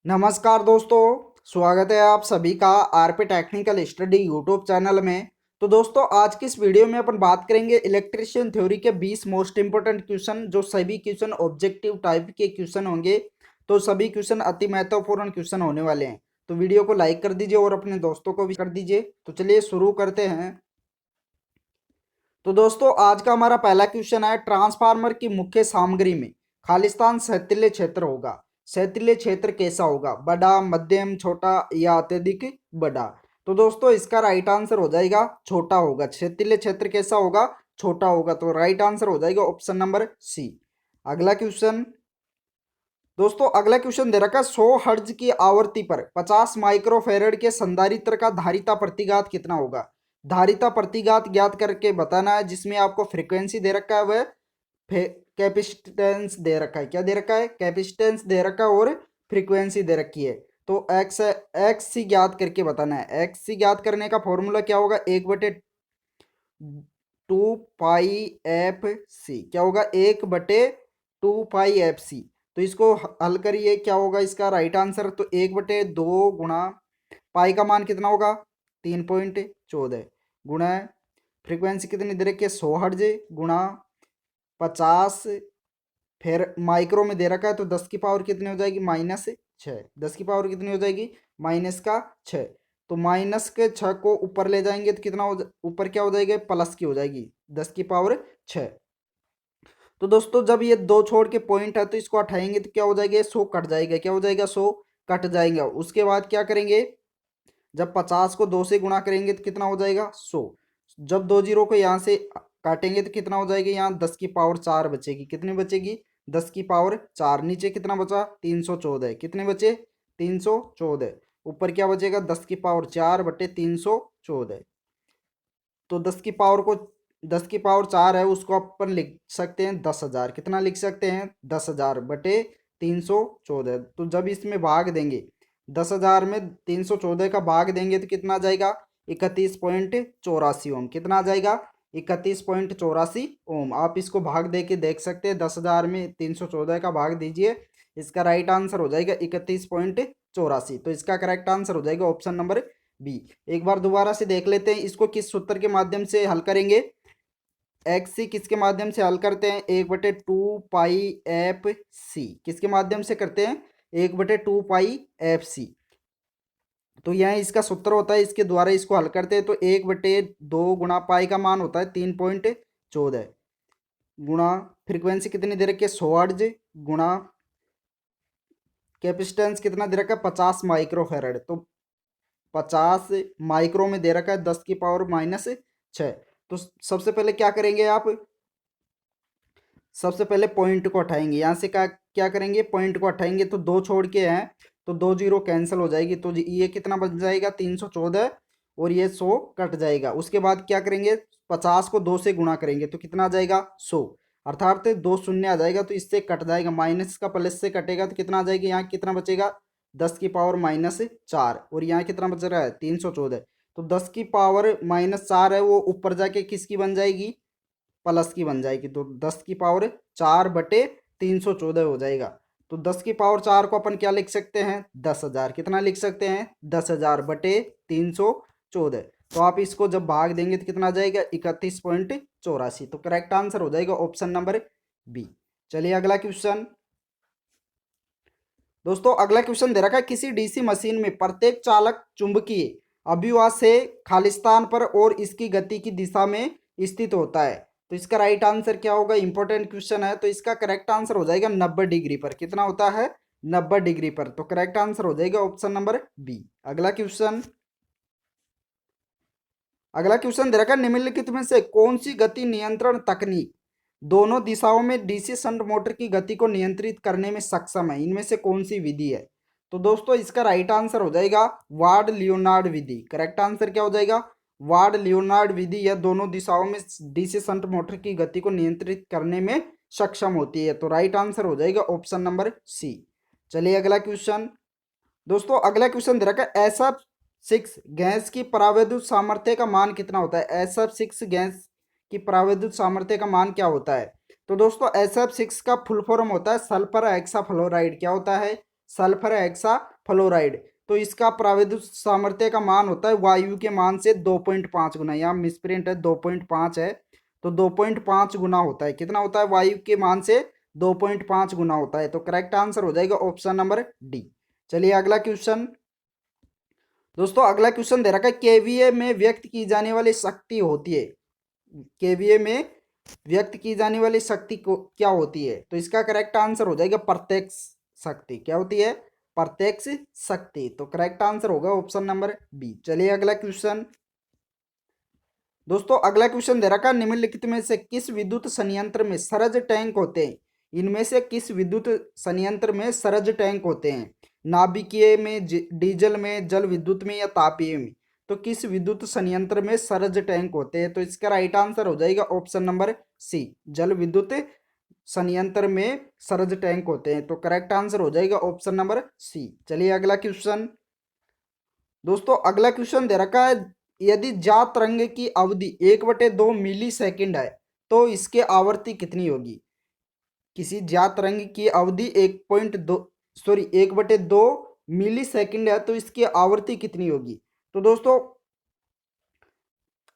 नमस्कार दोस्तों, स्वागत है आप सभी का RP technical study YouTube channel में। तो दोस्तों, आज की इस वीडियो में अपन बात करेंगे इलेक्ट्रिशियन थ्योरी के 20 मोस्ट इंपोर्टेंट क्वेश्चन, जो सभी क्वेश्चन ऑब्जेक्टिव टाइप के क्वेश्चन होंगे। तो सभी क्वेश्चन अति महत्वपूर्ण क्वेश्चन होने वाले हैं। तो वीडियो को लाइक कर दीजिए और अपने दोस्तों को भी कर दीजिए। तो चलिए शुरू करते हैं। तो दोस्तों, आज का हमारा पहला क्वेश्चन है, ट्रांसफार्मर की मुख्य सामग्री में खालिस्तान सहतिल्य क्षेत्र होगा। सहतिल्य क्षेत्र कैसा होगा? बड़ा, मध्यम, छोटा या अत्यधिक बड़ा? तो दोस्तों, इसका राइट आंसर हो जाएगा छोटा होगा। सहतिल्य क्षेत्र कैसा होगा? छोटा होगा। तो राइट आंसर हो जाएगा ऑप्शन नंबर सी। अगला क्वेश्चन। दोस्तों, अगला क्वेश्चन दे रखा है, 100 हर्ट्ज की आवर्ती पर 50 माइक्रोफेरेड के संधारित्र का धारिता प्रतिघात कितना होगा? धारिता प्रतिघात ज्ञात करके बताना है, जिसमें आपको फ्रीक्वेंसी दे रखा है, वह कैपेसिटेंस दे रखा है। क्या दे रखा है? कैपेसिटेंस दे रखा है और फ्रीक्वेंसी दे रखी है। तो एक्स सी ज्ञात करके बताना है। एक्स सी ज्ञात करने का फॉर्मूला क्या होगा? 1/2 पाई एफ सी। क्या होगा? 1/2 पाई एफ सी। तो इसको हल करिए, क्या होगा इसका राइट आंसर? तो 1/2 गुणा पाई का मान कितना होगा? 3.14 गुणा फ्रीक्वेंसी कितनी दे रखी है? 100 हर्ट्ज गुणा 50, फिर माइक्रो में दे रखा है, तो 10 की पावर कितनी हो जाएगी? -6। 10 की पावर कितनी हो जाएगी? -6। तो माइनस के 6 को ऊपर ले जाएंगे तो कितना ऊपर क्या हो जाएगा? प्लस की हो जाएगी, 10 की पावर 6। तो दोस्तों, जब ये दो छोड़ के पॉइंट है तो इसको हटाएंगे तो क्या हो जाएगा? 100 कट जाएगा। क्या हो जाएगा? 100 कट जाएगा। उसके बाद क्या करेंगे? जब 50 को 2 से गुणा करेंगे तो कितना हो जाएगा? 100। जब दो जीरो को यहाँ से काटेंगे तो कितना हो जाएगा? यहाँ 10 की पावर 4 बचेगी। कितनी बचेगी? 10 की पावर 4। नीचे कितना बचा? 314। कितने बचे? 314। ऊपर क्या बचेगा? 10 की पावर 4/314। तो 10 की पावर 4 है, उसको अपन लिख सकते हैं 10,000। कितना लिख सकते हैं? 10,000/314। तो जब इसमें भाग देंगे, 10,000 में 314 का भाग देंगे तो कितना आ जाएगा? 31.84 ओम। कितना आ जाएगा? 31.84 ओम। आप इसको भाग दे के देख सकते हैं। 10,000 में 314 का भाग दीजिए, इसका राइट आंसर हो जाएगा 31.84। तो इसका करेक्ट आंसर हो जाएगा ऑप्शन नंबर बी। एक बार दोबारा से देख लेते हैं, इसको किस सूत्र के माध्यम से हल करेंगे। एक्स सी किसके माध्यम से हल करते हैं? 1/2 पाई एफ सी। किसके माध्यम से करते हैं? 1/2 पाई एफ सी। तो यहाँ इसका सूत्र होता है, इसके द्वारा इसको हल करते हैं। तो 1/2 गुणा पाई का मान होता है 3.14 गुणा फ्रीक्वेंसी कितनी दे रखी है? 100 हर्ट्ज गुणा कैपेसिटेंस कितना दे रखा है? 50 माइक्रोफेरेड। तो 50 माइक्रो में दे रखा है 10 की पावर -6। तो सबसे पहले क्या करेंगे आप? सबसे पहले पॉइंट को हटाएंगे। यहाँ से क्या क्या करेंगे? पॉइंट को हटाएंगे तो दो छोड़ के हैं, तो दो जीरो कैंसिल हो जाएगी। तो ये कितना बच जाएगा? 314। और ये 100 कट जाएगा। उसके बाद क्या करेंगे? 50 को 2 से गुणा करेंगे तो कितना आ जाएगा? 100। अर्थात 2 शून्य आ जाएगा, तो इससे कट जाएगा। माइनस का प्लस से कटेगा तो कितना आ जाएगा? यहाँ कितना बचेगा? 10 की पावर -4। और यहाँ कितना बच रहा है? 314। तो 10 की पावर -4 है, वो ऊपर जाके किसकी बन जाएगी? प्लस की बन जाएगी। तो 10 की पावर 4/314 हो जाएगा। तो 10 की पावर 4 को अपन क्या लिख सकते हैं? 10,000। कितना लिख सकते हैं? 10,000/314। तो आप इसको जब भाग देंगे तो कितना आ जाएगा? 31.84। तो करेक्ट आंसर हो जाएगा ऑप्शन नंबर बी। चलिए अगला क्वेश्चन। दोस्तों, अगला क्वेश्चन दे रखा है, किसी डीसी मशीन में प्रत्येक चालक चुंबकीय अभिवाह से खालिस्तान पर और इसकी गति की दिशा में स्थित होता है। तो इसका राइट आंसर क्या होगा? इंपॉर्टेंट क्वेश्चन है। तो इसका करेक्ट आंसर हो जाएगा 90 डिग्री पर। कितना होता है? 90 डिग्री पर। तो करेक्ट आंसर हो जाएगा ऑप्शन नंबर बी। अगला क्वेश्चन। अगला क्वेश्चन दे रखा है, निम्नलिखित में से कौन सी गति नियंत्रण तकनीक दोनों दिशाओं में डीसी शंट मोटर की गति को नियंत्रित करने में सक्षम है? इनमें से कौन सी विधि है? तो दोस्तों, इसका राइट आंसर हो जाएगा वार्ड लियोनार्ड विधि। करेक्ट आंसर क्या हो जाएगा? वार्ड लियोनार्ड विधि। यह दोनों दिशाओं में डीसी शंट मोटर की गति को नियंत्रित करने में सक्षम होती है। तो राइट आंसर हो जाएगा ऑप्शन नंबर सी। चलिए अगला क्वेश्चन। दोस्तों, अगला क्वेश्चन दे रखा है, SF6 गैस की परावैद्युत सामर्थ्य का मान कितना होता है? SF6 गैस की परावैद्युत सामर्थ्य का मान क्या होता है? तो दोस्तों, SF6 का फुल फॉर्म होता है सल्फर हेक्सा फ्लोराइड। क्या होता है? Sulphur hexa fluoride. तो इसका प्राविद्युत सामर्थ्य का मान होता है वायु के मान से 2.5 गुना। यहाँ मिसप्रिंट है, 2.5 है, तो 2.5 गुना होता है। कितना होता है? वायु के मान से 2.5 गुना होता है। तो करेक्ट आंसर हो जाएगा ऑप्शन नंबर डी। चलिए अगला क्वेश्चन। दोस्तों अगला क्वेश्चन दे रखा है केवीए में व्यक्त की जाने वाली शक्ति होती है। केवीए में व्यक्त की जाने वाली शक्ति को क्या होती है? तो इसका करेक्ट आंसर हो जाएगा प्रत्यक्ष शक्ति। क्या होती है? प्रत्यक्ष शक्ति। तो करेक्ट आंसर होगा ऑप्शन नंबर बी। चलिए अगला क्वेश्चन। दोस्तों अगला क्वेश्चन दे रखा है निम्नलिखित में से किस विद्युत संयंत्र में सरज टैंक होते हैं? इनमें से किस विद्युत संयंत्र में सरज टैंक होते हैं? नाभिकीय में, डीजल में, जल विद्युत में या तापीय में? तो किस विद्युत संयंत्र में सरज टैंक होते हैं? तो इसका राइट आंसर हो जाएगा ऑप्शन नंबर सी, जल विद्युत संयंत्र में सरज टैंक होते हैं। तो करेक्ट आंसर हो जाएगा ऑप्शन नंबर सी। चलिए अगला क्वेश्चन। दोस्तों अगला क्वेश्चन दे रखा है यदि ज्यात तरंग की अवधि 1/2 मिली सेकेंड है तो इसके आवर्ती कितनी होगी? किसी ज्यात तरंग की अवधि 1/2 मिली सेकेंड है तो इसकी आवर्ती कितनी होगी? तो दोस्तों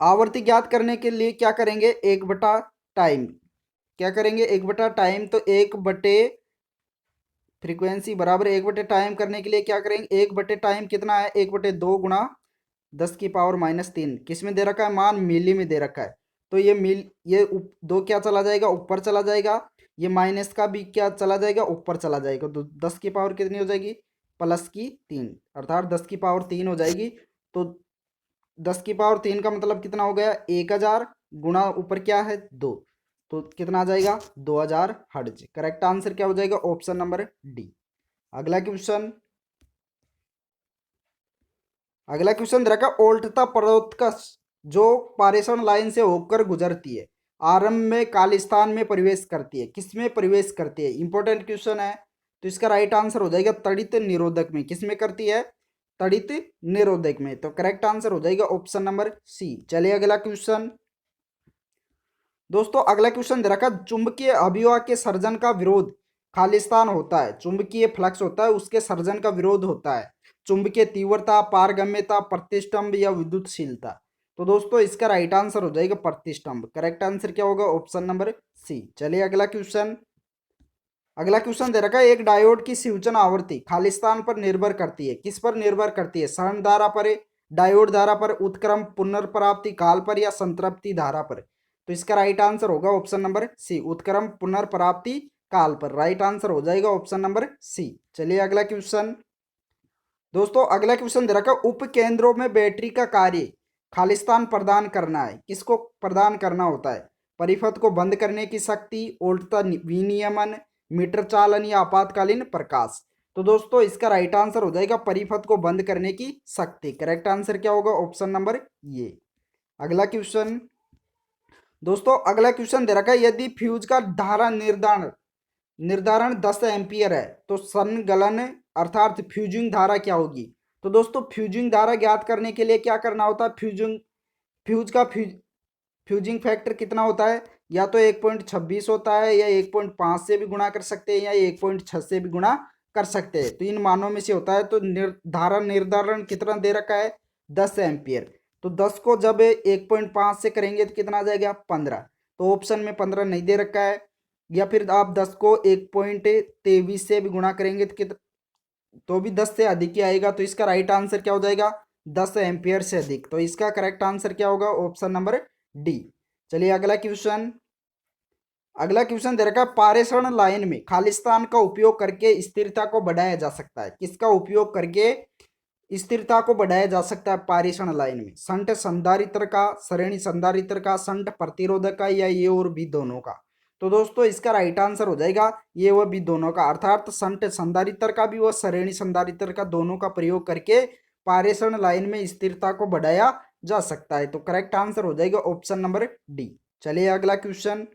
आवर्ती ज्ञात करने के लिए क्या करेंगे? 1/टाइम। क्या करेंगे? 1/टाइम। तो 1/, फ्रीक्वेंसी बराबर 1/टाइम करने के लिए क्या करेंगे? 1/टाइम कितना है? 1/2 गुणा 10⁻³ किस में दे रखा है? मान मिली में दे रखा है। तो ये ये दो क्या चला जाएगा? ऊपर चला जाएगा। ये माइनस का भी क्या चला जाएगा? ऊपर चला जाएगा। तो 10 की पावर कितनी हो जाएगी? +3, अर्थात 10⁻³ हो जाएगी। तो 10⁻³ का मतलब कितना हो गया? 1000 गुणा ऊपर क्या है? 2, तो कितना आ जाएगा? 2000 हर्ट्ज। करेक्ट आंसर क्या हो जाएगा? Option number D. अगला क्वेश्चन। अगला क्वेश्चन रखा ओल्टता परोत्कर्ष जो पारेषण लाइन से होकर गुजरती है आरंभ में खालिस्तान में प्रवेश करती है, किसमें प्रवेश करती है? इंपॉर्टेंट क्वेश्चन है। तो इसका राइट आंसर हो जाएगा तड़ित निरोधक में। किसमें करती है? तड़ित निरोधक में। तो करेक्ट आंसर हो जाएगा ऑप्शन नंबर सी। चलिए अगला क्वेश्चन। दोस्तों अगला क्वेश्चन दे रखा चुंबकीय अभिवाह के सर्जन का विरोध खालिस्तान होता है। चुंबकीय फ्लक्स होता है, उसके सर्जन का विरोध होता है चुंबकीय तीव्रता, पारगम्यता, प्रतिष्ठंभ या विद्युतशीलता। तो दोस्तों इसका राइट आंसर हो जाएगा प्रतिष्ठंभ। करेक्ट आंसर क्या होगा? Option number C. चलिए अगला क्वेश्चन। अगला क्वेश्चन दे रखा है एक डायोड की स्विचन आवृत्ति खालिस्तान पर निर्भर करती है। किस पर निर्भर करती है? सरण धारा पर, डायोड धारा पर, उत्क्रम पुनर्प्राप्ति काल पर या संतृप्ति धारा पर? तो इसका राइट आंसर होगा ऑप्शन नंबर सी, उत्क्रम पुनर्प्राप्ति काल पर। राइट आंसर हो जाएगा ऑप्शन नंबर सी। चलिए अगला क्वेश्चन। दोस्तों अगला क्वेश्चन दे रखा उप केंद्रों में बैटरी का कार्य खालिस्तान प्रदान करना है। किसको प्रदान करना होता है? परिपथ को बंद करने की शक्ति, उल्टता विनियमन, मीटर चालन या आपातकालीन प्रकाश। तो दोस्तों इसका राइट आंसर हो जाएगा परिपथ को बंद करने की शक्ति। करेक्ट आंसर क्या होगा? ऑप्शन नंबर ये। अगला क्वेश्चन। दोस्तों अगला क्वेश्चन दे रखा है यदि फ्यूज का धारा निर्धारण 10 एम्पियर है तो संगलन अर्थात फ्यूजिंग धारा क्या होगी? तो दोस्तों फ्यूजिंग धारा ज्ञात करने के लिए क्या करना होता है? फ्यूजिंग फैक्टर कितना होता है? या तो 1.26 होता है, या 1.5 से भी गुणा कर सकते हैं, या 1.6 से भी गुणा कर सकते हैं। तो इन मानों में से होता है। तो धारा निर्धारण कितना दे रखा है? 10 एम्पियर। तो 10 को जब 1.5 से करेंगे तो कितना आ जाएगा? 15। तो ऑप्शन में 15 नहीं दे रखा है। या फिर आप 10 को 1.23 से भी गुणा करेंगे तो भी 10 से अधिक ही आएगा। तो इसका राइट आंसर क्या हो जाएगा? 10 एम्पियर से अधिक। तो इसका करेक्ट आंसर क्या होगा? Option number D. चलिए अगला क्वेश्चन। अगला क्वेश्चन दे रखा है पारेषण लाइन में खालिस्तान का उपयोग करके स्थिरता को बढ़ाया जा सकता है। किसका उपयोग करके स्थिरता को बढ़ाया जा सकता है पारेषण लाइन में? संट संधारित्र का, सरणि संधारित्र का, संट प्रतिरोधक का, या ये और भी दोनों का? तो दोस्तों इसका राइट आंसर हो जाएगा ये वह भी दोनों का, अर्थात संट संधारित्र का भी व सरणि संधारित्र का, दोनों का प्रयोग करके पारेषण लाइन में स्थिरता को बढ़ाया जा सकता है। तो करेक्ट आंसर हो जाएगा ऑप्शन नंबर डी। चलिए अगला क्वेश्चन।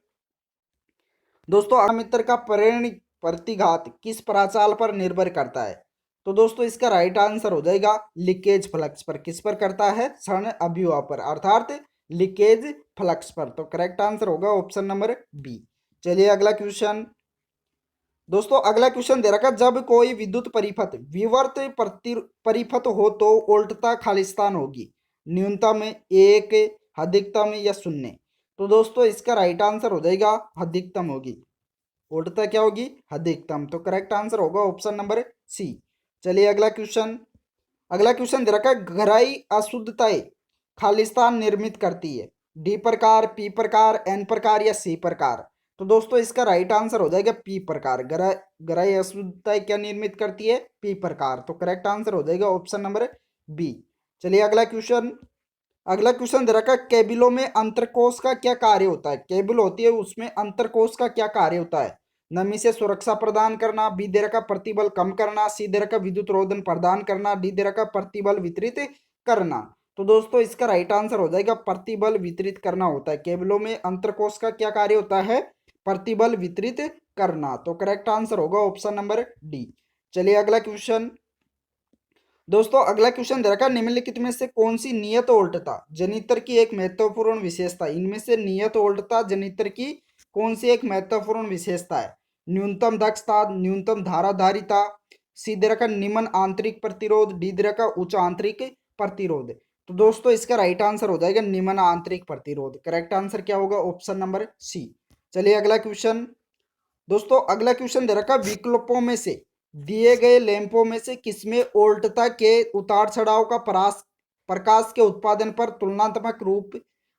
दोस्तों आमित्र का प्रतिघात किस प्राचाल पर निर्भर करता है? तो दोस्तों इसका राइट आंसर हो जाएगा लीकेज फ्लक्स पर। किस पर करता है? क्षण अभिवाह पर, अर्थात लीकेज फ्लक्स पर। तो करेक्ट आंसर होगा ऑप्शन नंबर बी। चलिए अगला क्वेश्चन। दोस्तों अगला क्वेश्चन दे रखा है, जब कोई विद्युत परिपथ विवर्त परिपथ हो तो वोल्टता खालिस्तान होगी, न्यूनतम, एक, अधिकतम या शून्य। तो दोस्तों इसका राइट आंसर हो जाएगा अधिकतम होगी। वोल्टता क्या होगी? अधिकतम। तो करेक्ट आंसर होगा ऑप्शन नंबर सी। चलिए अगला क्वेश्चन दे रखा है, गहराई अशुद्धताएं खालिस्तान निर्मित करती है, डी प्रकार, पी प्रकार, एन प्रकार या सी प्रकार। तो दोस्तों इसका राइट आंसर हो जाएगा पी प्रकार। गहराई अशुद्धताएं क्या निर्मित करती है? पी प्रकार। तो करेक्ट आंसर हो जाएगा ऑप्शन नंबर बी। चलिए अगला क्वेश्चन दे रखा है, केबिलों में अंतरकोश का क्या कार्य होता है? केबल होती है उसमें अंतरकोश का क्या कार्य होता है? नमी से सुरक्षा प्रदान करना, बी दे रखा प्रतिबल कम करना, सी दे रखा विद्युत रोधन प्रदान करना, डी दे रखा प्रतिबल वितरित करना। तो दोस्तों इसका राइट आंसर हो जाएगा प्रतिबल वितरित करना होता है। केबलों में अंतरकोश का क्या कार्य होता है? प्रतिबल वितरित करना। तो करेक्ट आंसर होगा ऑप्शन नंबर डी। चलिए अगला क्वेश्चन दे रखा है, निम्नलिखित में से कौन सी नियत वोल्टता जनित्र की एक महत्वपूर्ण विशेषता? इनमें से नियत वोल्टता जनित्र की कौन सी एक महत्वपूर्ण विशेषता है? न्यूनतम दक्षता, न्यूनतम धाराधारिता, सी दे रखा निम्न आंतरिक प्रतिरोध, डी दे रखा उच्च आंतरिक प्रतिरोध। तो दोस्तों इसका राइट आंसर हो जाएगा निम्न आंतरिक प्रतिरोध। करेक्ट आंसर क्या होगा? Option number C. चलिए अगला क्वेश्चन दे रखा, विकल्पों में से दिए गए लैंपों में से किसमें वोल्टता के उतार चढ़ाव का प्रकाश के उत्पादन पर तुलनात्मक रूप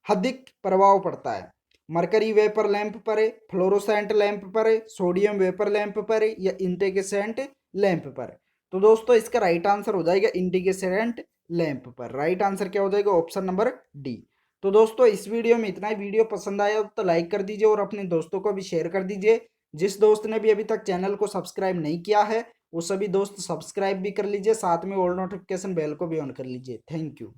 अधिक प्रभाव पड़ता है? मरकरी वेपर लैंप पर, फ्लोरोसेंट लैंप पर, सोडियम वेपर लैंप पर या इंडिकेसेंट लैंप पर। तो दोस्तों इसका राइट आंसर हो जाएगा इंडिकेसेंट लैंप पर। राइट आंसर क्या हो जाएगा? Option number D. तो दोस्तों इस वीडियो में इतना ही। वीडियो पसंद आया तो लाइक कर दीजिए और अपने दोस्तों को भी शेयर कर दीजिए। जिस दोस्त ने भी अभी तक चैनल को सब्सक्राइब नहीं किया है वो सभी दोस्त सब्सक्राइब भी कर लीजिए, साथ में ऑल नोटिफिकेशन बेल को भी ऑन कर लीजिए। Thank you.